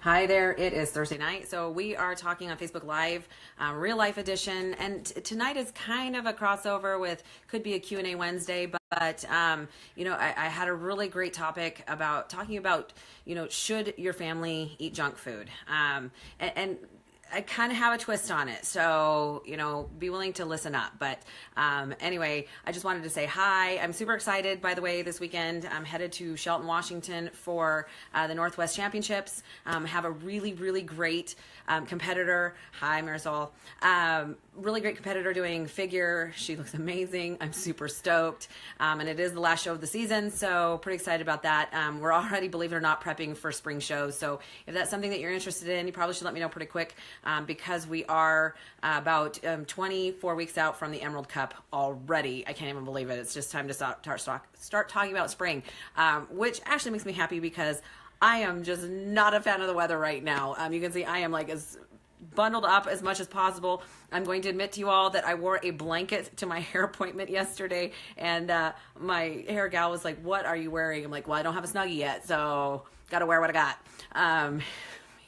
Hi there, it is Thursday night. So we are talking on Facebook Live, real life edition. And tonight is kind of a crossover with, could be a Q&A Wednesday, but I had a really great topic about talking about, should your family eat junk food? And I kind of have a twist on it. So, be willing to listen up. But anyway, I just wanted to say hi. I'm super excited, by the way, this weekend. I'm headed to Shelton, Washington for the Northwest Championships. Have a really, really great competitor. Hi, Marisol. Really great competitor doing figure. She looks amazing. I'm super stoked. And it is the last show of the season, so pretty excited about that. We're already, believe it or not, prepping for spring shows. So if that's something that you're interested in, you probably should let me know pretty quick. Because we are about 24 weeks out from the Emerald Cup already. I can't even believe it. It's just time to start talking about spring, which actually makes me happy because I am just not a fan of the weather right now. You can see I am like as bundled up as much as possible. I'm going to admit to you all that I wore a blanket to my hair appointment yesterday, and my hair gal was like, "What are you wearing?" I'm like, "Well, I don't have a Snuggie yet, so got to wear what I got."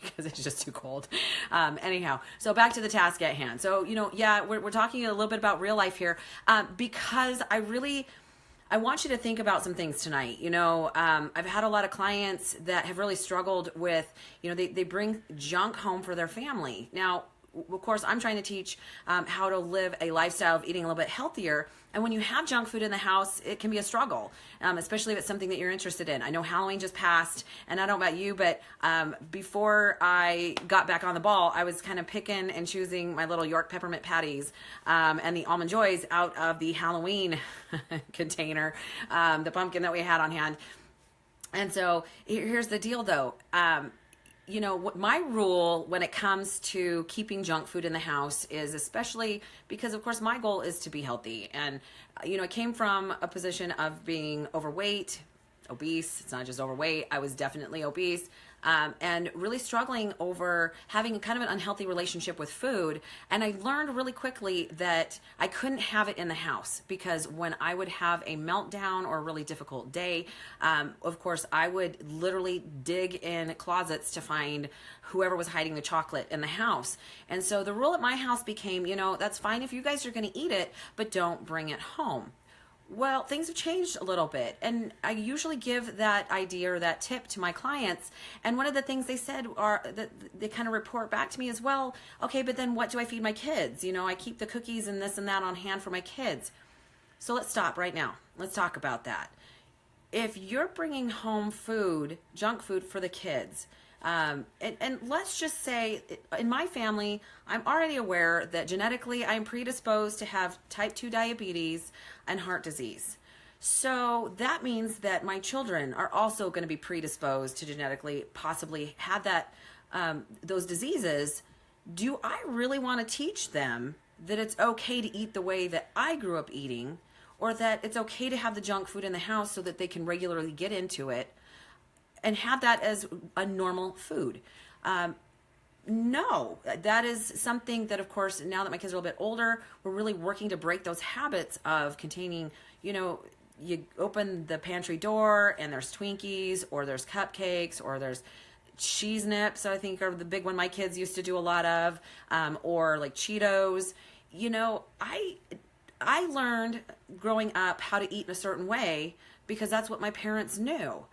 Because it's just too cold. Anyhow, so back to the task at hand. So, we're talking a little bit about real life here because I want you to think about some things tonight. I've had a lot of clients that have really struggled with, they bring junk home for their family. Now, of course, I'm trying to teach how to live a lifestyle of eating a little bit healthier. And when you have junk food in the house, it can be a struggle, especially if it's something that you're interested in. I know Halloween just passed, and I don't know about you, but before I got back on the ball, I was kind of picking and choosing my little York peppermint patties and the Almond Joys out of the Halloween container, the pumpkin that we had on hand. And so here's the deal, though. My rule when it comes to keeping junk food in the house is, especially because, of course, my goal is to be healthy. And, I came from a position of being overweight, obese. It's not just overweight. I was definitely obese. And really struggling over having kind of an unhealthy relationship with food. And I learned really quickly that I couldn't have it in the house because when I would have a meltdown or a really difficult day, of course, I would literally dig in closets to find whoever was hiding the chocolate in the house. And so the rule at my house became, that's fine if you guys are going to eat it, but don't bring it home. Well, things have changed a little bit, and I usually give that idea or that tip to my clients, and one of the things they said are that they kind of report back to me as well, okay, but then what do I feed my kids? I keep the cookies and this and that on hand for my kids. So let's stop right now. Let's talk about that. If you're bringing home food, junk food for the kids, and let's just say in my family, I'm already aware that genetically I'm predisposed to have type 2 diabetes and heart disease. So that means that my children are also going to be predisposed to genetically possibly have that those diseases. Do I really want to teach them that it's okay to eat the way that I grew up eating, or that it's okay to have the junk food in the house so that they can regularly get into it and have that as a normal food? No, that is something that, of course, now that my kids are a little bit older, we're really working to break those habits of containing, you open the pantry door and there's Twinkies or there's cupcakes or there's cheese nips, I think are the big one my kids used to do a lot of, or like Cheetos. I learned growing up how to eat in a certain way because that's what my parents knew.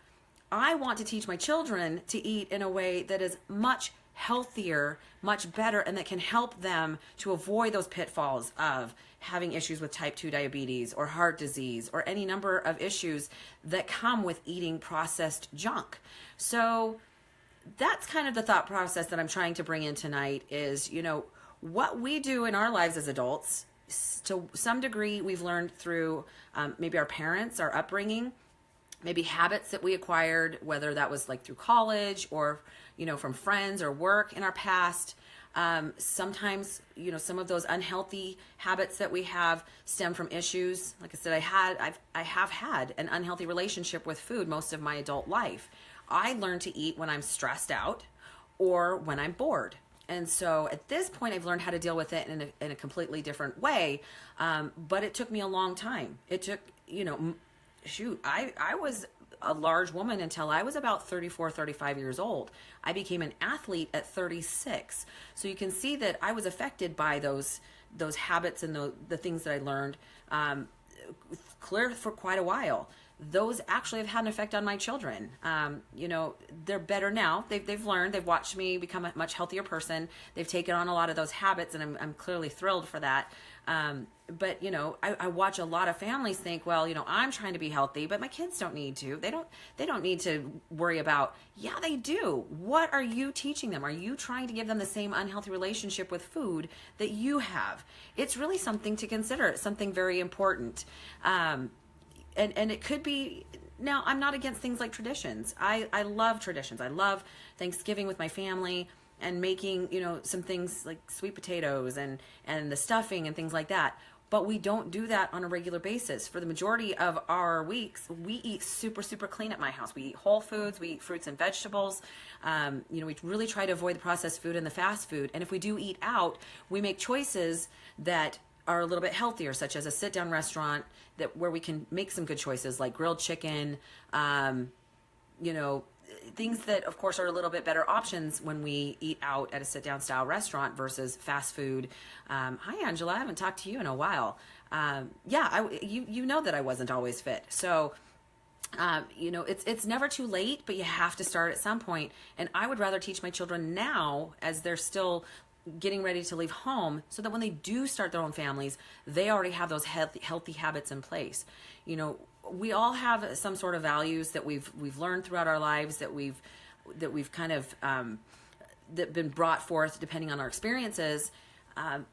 I want to teach my children to eat in a way that is much healthier, much better, and that can help them to avoid those pitfalls of having issues with type 2 diabetes or heart disease or any number of issues that come with eating processed junk. So that's kind of the thought process that I'm trying to bring in tonight is, what we do in our lives as adults, to some degree we've learned through maybe our parents, our upbringing, maybe habits that we acquired, whether that was like through college or, from friends or work in our past. Sometimes, some of those unhealthy habits that we have stem from issues. Like I said, I have had an unhealthy relationship with food most of my adult life. I learned to eat when I'm stressed out or when I'm bored. And so at this point, I've learned how to deal with it in a completely different way. But it took me a long time. It took, I was a large woman until I was about 34, 35 years old. I became an athlete at 36. So you can see that I was affected by those habits and the things that I learned clear for quite a while. Those actually have had an effect on my children. They're better now. They've learned. They've watched me become a much healthier person. They've taken on a lot of those habits, and I'm clearly thrilled for that. But I watch a lot of families think, well, I'm trying to be healthy, but my kids don't need to. They don't need to worry about. Yeah, they do. What are you teaching them? Are you trying to give them the same unhealthy relationship with food that you have? It's really something to consider. It's something very important. And it could be, now I'm not against things like traditions. I love traditions. I love Thanksgiving with my family and making, some things like sweet potatoes and the stuffing and things like that. But we don't do that on a regular basis. For the majority of our weeks, we eat super, super clean at my house. We eat whole foods, we eat fruits and vegetables. We really try to avoid the processed food and the fast food. And if we do eat out, we make choices that are a little bit healthier, such as a sit-down restaurant where we can make some good choices like grilled chicken, things that of course are a little bit better options when we eat out at a sit-down style restaurant versus fast food. Hi, Angela, I haven't talked to you in a while. You know that I wasn't always fit. So, it's never too late, but you have to start at some point. And I would rather teach my children now as they're still getting ready to leave home, so that when they do start their own families, they already have those healthy habits in place. We all have some sort of values that we've learned throughout our lives that we've kind of that been brought forth depending on our experiences. But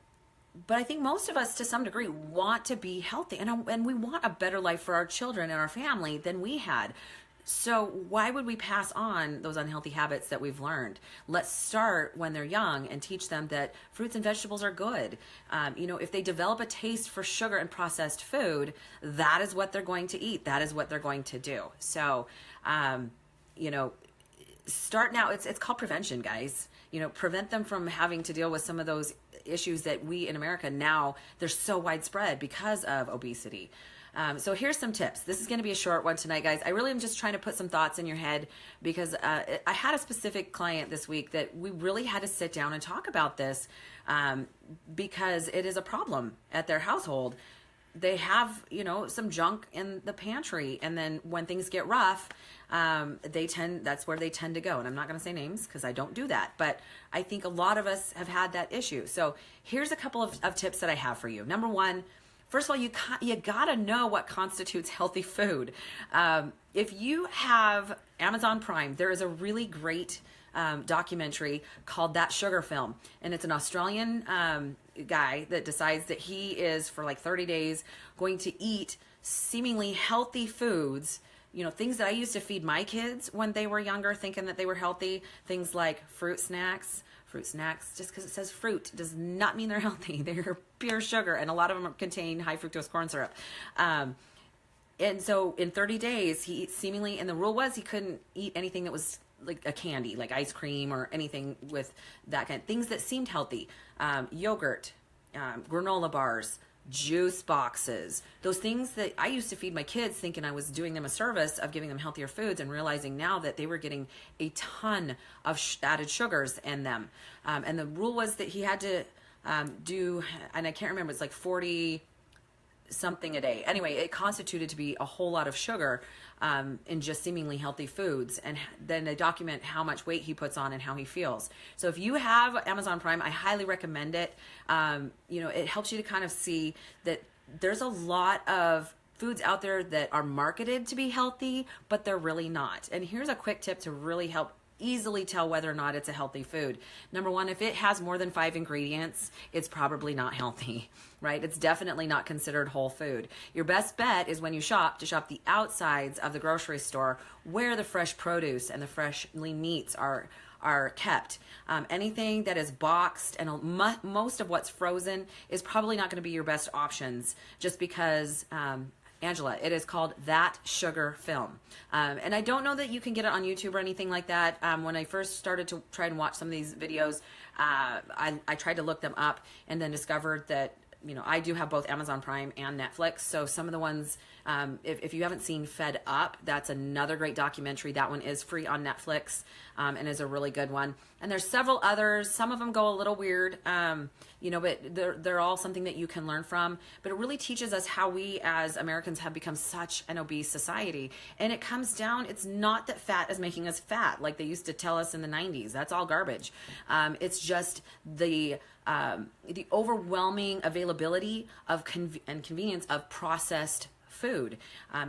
I think most of us, to some degree, want to be healthy, and we want a better life for our children and our family than we had. So why would we pass on those unhealthy habits that we've learned? Let's start when they're young and teach them that fruits and vegetables are good. If they develop a taste for sugar and processed food, that is what they're going to eat. That is what they're going to do. So, start now. It's called prevention, guys. Prevent them from having to deal with some of those issues that we in America now, they're so widespread because of obesity. So here's some tips. This is going to be a short one tonight, guys. I really am just trying to put some thoughts in your head because I had a specific client this week that we really had to sit down and talk about this because it is a problem at their household. They have, some junk in the pantry, and then when things get rough, that's where they tend to go. And I'm not going to say names because I don't do that, but I think a lot of us have had that issue. So here's a couple of tips that I have for you. Number one, first of all, you gotta know what constitutes healthy food. If you have Amazon Prime, there is a really great documentary called That Sugar Film, and it's an Australian guy that decides that he is, for like 30 days, going to eat seemingly healthy foods. Things that I used to feed my kids when they were younger, thinking that they were healthy. Things like fruit snacks. Just because it says fruit does not mean they're healthy. They're pure sugar, and a lot of them contain high fructose corn syrup. And so in 30 days, he seemingly, and the rule was he couldn't eat anything that was like a candy, like ice cream or anything with that kind of things that seemed healthy. Yogurt, granola bars, juice boxes, those things that I used to feed my kids thinking I was doing them a service of giving them healthier foods, and realizing now that they were getting a ton of added sugars in them. And the rule was that he had to do, and I can't remember, it's like 40 something a day. Anyway, it constituted to be a whole lot of sugar in just seemingly healthy foods. And then they document how much weight he puts on and how he feels. So if you have Amazon Prime, I highly recommend it. It helps you to kind of see that there's a lot of foods out there that are marketed to be healthy, but they're really not. And here's a quick tip to really help easily tell whether or not it's a healthy food. Number one, if it has more than 5 ingredients, it's probably not healthy, right? It's definitely not considered whole food. Your best bet is when you shop, to shop the outsides of the grocery store where the fresh produce and the fresh lean meats are kept. Anything that is boxed and most of what's frozen is probably not going to be your best options, just because Angela, it is called That Sugar Film. And I don't know that you can get it on YouTube or anything like that. When I first started to try and watch some of these videos, I tried to look them up and then discovered that, I do have both Amazon Prime and Netflix. So some of the ones If you haven't seen Fed Up, that's another great documentary. That one is free on Netflix, and is a really good one. And there's several others. Some of them go a little weird, but they're all something that you can learn from. But it really teaches us how we as Americans have become such an obese society. And it comes down, it's not that fat is making us fat like they used to tell us in the 90s. That's all garbage. It's just the overwhelming availability of and convenience of processed food.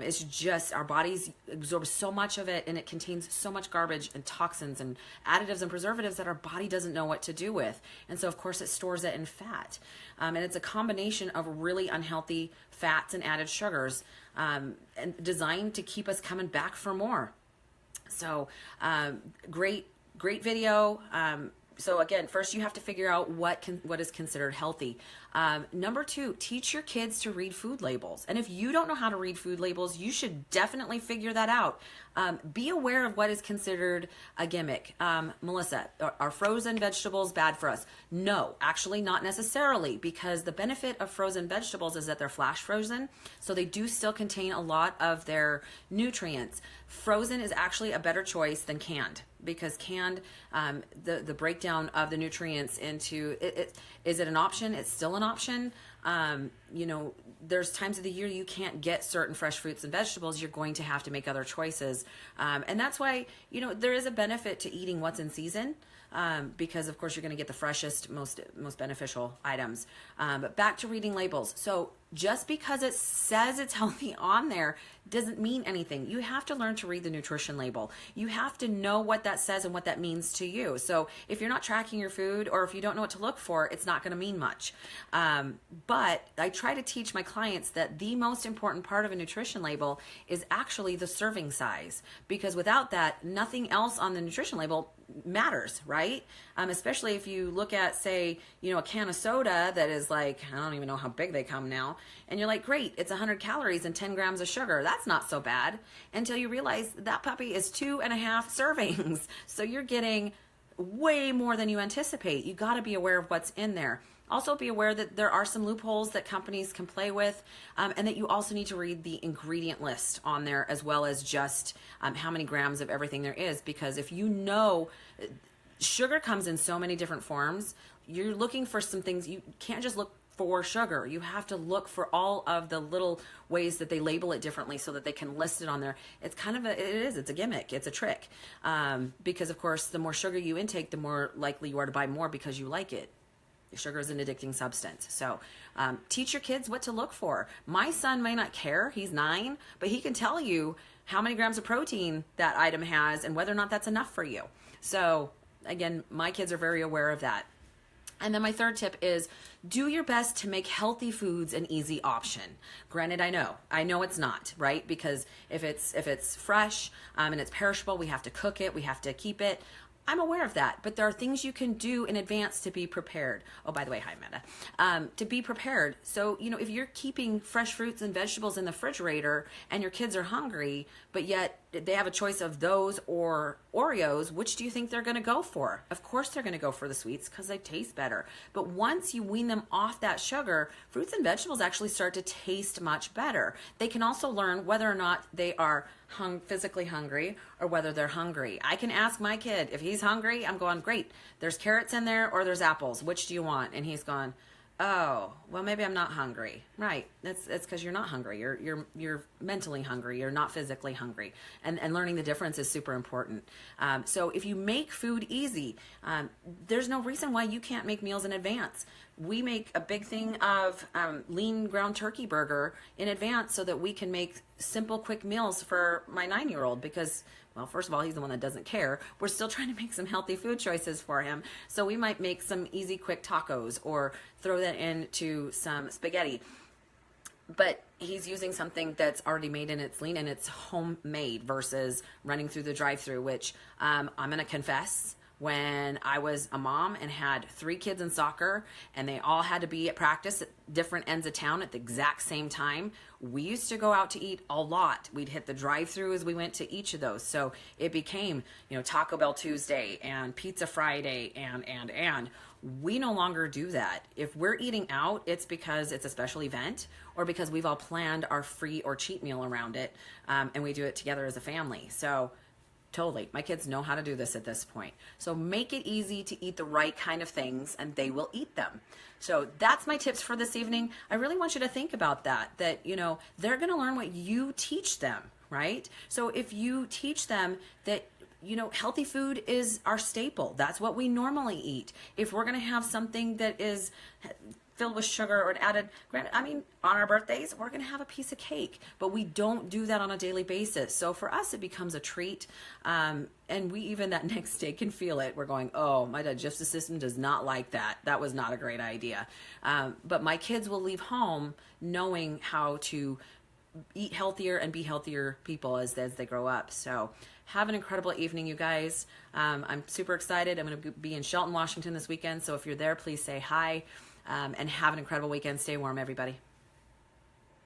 It's just our bodies absorb so much of it, and it contains so much garbage and toxins and additives and preservatives that our body doesn't know what to do with. And so, of course, it stores it in fat. And it's a combination of really unhealthy fats and added sugars, and designed to keep us coming back for more. So, great video. So again, first you have to figure out what is considered healthy. Number 2, teach your kids to read food labels. And if you don't know how to read food labels, you should definitely figure that out. Be aware of what is considered a gimmick. Melissa, are frozen vegetables bad for us? No, actually not necessarily, because the benefit of frozen vegetables is that they're flash frozen, so they do still contain a lot of their nutrients. Frozen is actually a better choice than canned, because canned, the breakdown of the nutrients into is it an option? It's still an option. There's times of the year you can't get certain fresh fruits and vegetables. You're going to have to make other choices. And that's why, there is a benefit to eating what's in season, because of course you're going to get the freshest, most beneficial items. But back to reading labels. So just because it says it's healthy on there doesn't mean anything. You have to learn to read the nutrition label. You have to know what that says and what that means to you. So if you're not tracking your food, or if you don't know what to look for, it's not going to mean much. But I try to teach my clients that the most important part of a nutrition label is actually the serving size, because without that, nothing else on the nutrition label matters, right? Especially if you look at, say, a can of soda that is like, I don't even know how big they come now, and you're like, great, it's 100 calories and 10 grams of sugar. That's not so bad, until you realize that puppy is 2.5 servings. So you're getting way more than you anticipate. You got to be aware of what's in there. Also be aware that there are some loopholes that companies can play with, and that you also need to read the ingredient list on there, as well as just how many grams of everything there is. Because if sugar comes in so many different forms, you're looking for some things. You can't just look for sugar. You have to look for all of the little ways that they label it differently so that they can list it on there. It's kind of it's a gimmick. It's a trick. Because of course, the more sugar you intake, the more likely you are to buy more because you like it. Sugar is an addicting substance. So teach your kids what to look for. My son may not care. He's 9, but he can tell you how many grams of protein that item has and whether or not that's enough for you. So again, my kids are very aware of that. And then my third tip is do your best to make healthy foods an easy option. Granted, I know it's not, right? Because if it's fresh and it's perishable, we have to cook it, we have to keep it. I'm aware of that, but there are things you can do in advance to be prepared. Oh, by the way, hi, Amanda. To be prepared. So, if you're keeping fresh fruits and vegetables in the refrigerator and your kids are hungry, but yet they have a choice of those or Oreos, which do you think they're going to go for? Of course they're going to go for the sweets because they taste better. But once you wean them off that sugar, fruits and vegetables actually start to taste much better. They can also learn whether or not they are physically hungry or whether they're hungry. I can ask my kid, if he's hungry, I'm going, great, there's carrots in there or there's apples. Which do you want? And he's gone, oh, well, maybe I'm not hungry. Right. That's because you're not hungry. You're mentally hungry. You're not physically hungry. And learning the difference is super important. So if you make food easy, there's no reason why you can't make meals in advance. We make a big thing of lean ground turkey burger in advance so that we can make simple, quick meals for my 9-year-old because, well, first of all, he's the one that doesn't care. We're still trying to make some healthy food choices for him. So we might make some easy, quick tacos or throw that into some spaghetti. But he's using something that's already made and it's lean and it's homemade versus running through the drive-thru, which I'm going to confess, when I was a mom and had 3 kids in soccer and they all had to be at practice at different ends of town at the exact same time. We used to go out to eat a lot. We'd hit the drive-through as we went to each of those. So it became, Taco Bell Tuesday and Pizza Friday and we no longer do that. If we're eating out, it's because it's a special event or because we've all planned our free or cheat meal around it, and we do it together as a family. So totally, my kids know how to do this at this point. So make it easy to eat the right kind of things and they will eat them. So that's my tips for this evening. I really want you to think about that they're going to learn what you teach them, right? So if you teach them that healthy food is our staple. That's what we normally eat. If we're going to have something that is filled with sugar or added, on our birthdays, we're going to have a piece of cake, but we don't do that on a daily basis. So for us, it becomes a treat. And we even that next day can feel it. We're going, oh, my digestive system does not like that. That was not a great idea. But my kids will leave home knowing how to eat healthier and be healthier people as they grow up. So have an incredible evening, you guys. I'm super excited. I'm going to be in Shelton, Washington this weekend. So if you're there, please say hi, and have an incredible weekend. Stay warm, everybody.